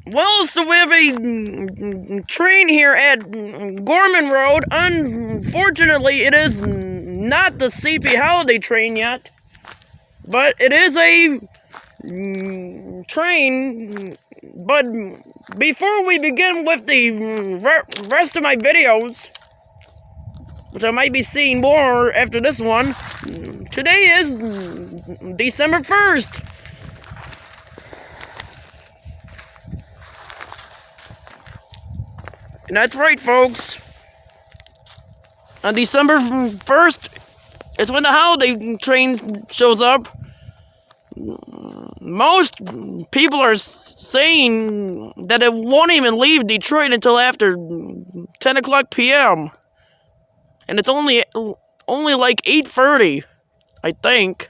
Well, so we have a train here at Gorman Road. Unfortunately, it is not the CP Holiday train yet, but it is a train. But before we begin with the rest of my videos, which I might be seeing more after this one, today is December 1st. And that's right, folks. On December 1st, it's when the holiday train shows up. Most people are saying that it won't even leave Detroit until after 10 o'clock p.m. And it's only like 8:30, I think.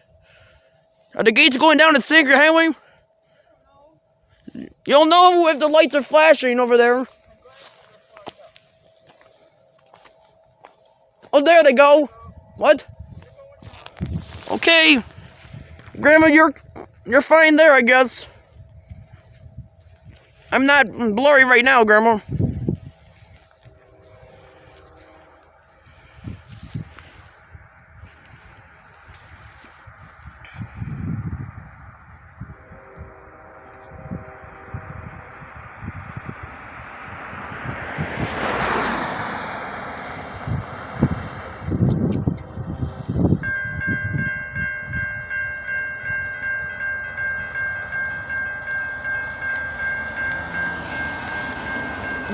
Are the gates going down at Sacred Highway? You'll know if the lights are flashing over there. Oh, there they go. What? Okay. Grandma, you're fine there, I guess. I'm not blurry right now, Grandma.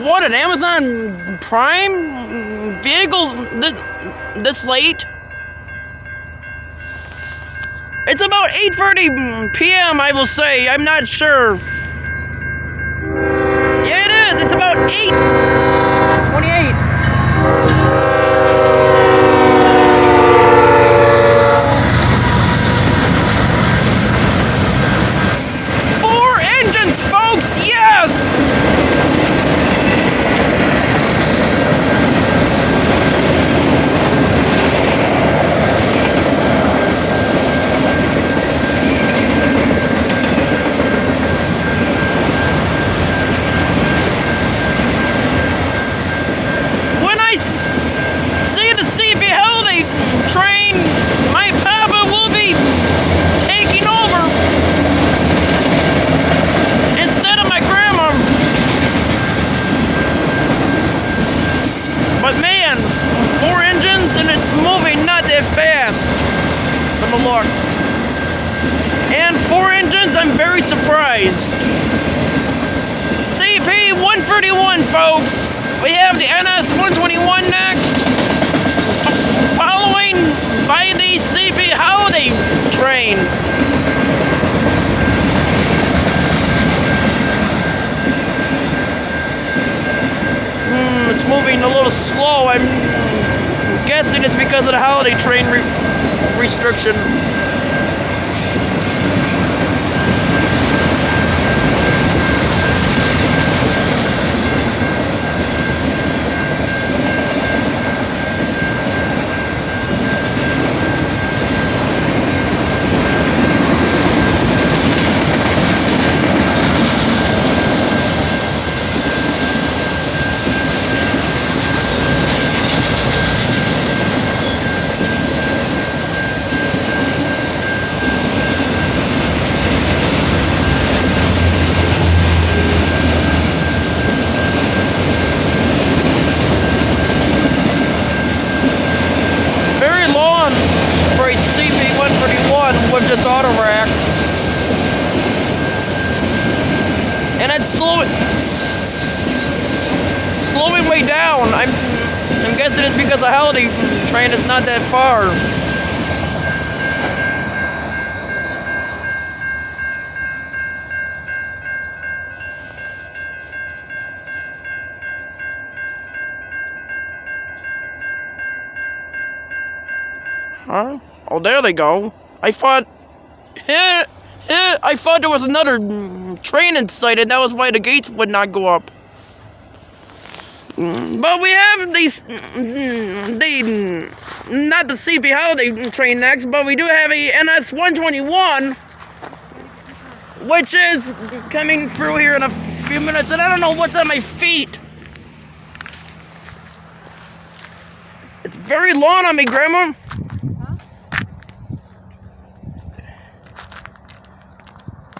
What, an Amazon Prime vehicle this late? It's about 8:30 p.m., I will say. I'm not sure. Yeah, it is. It's about 8:28. Four engines, folks! Yes! Train, my papa will be taking over instead of my grandma. But man, 4 engines and it's moving not that fast from the looks. And 4 engines, I'm very surprised. CP 131, folks. We have the NS 121 next, following by the CP Holiday train. It's moving a little slow. I'm guessing it's because of the holiday train restriction. With this auto rack, and it's slowing way down. I'm guessing it's because the holiday train is not that far. Huh? Oh, there they go. I thought there was another train in sight, and that was why the gates would not go up. But we have these, not the CP Holiday train next, but we do have a NS 121, which is coming through here in a few minutes, and I don't know what's on my feet. It's very long on me, Grandma.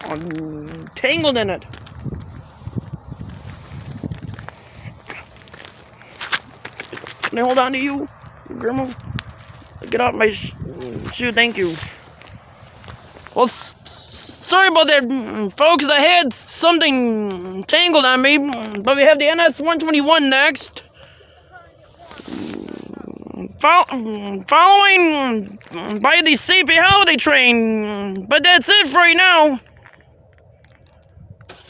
I'm tangled in it. Can I hold on to you, Grandma? Get off my shoe, thank you. Well, sorry about that, folks. I had something tangled on me, but we have the NS-121 next. Following by the CP Holiday Train, but that's it for right now.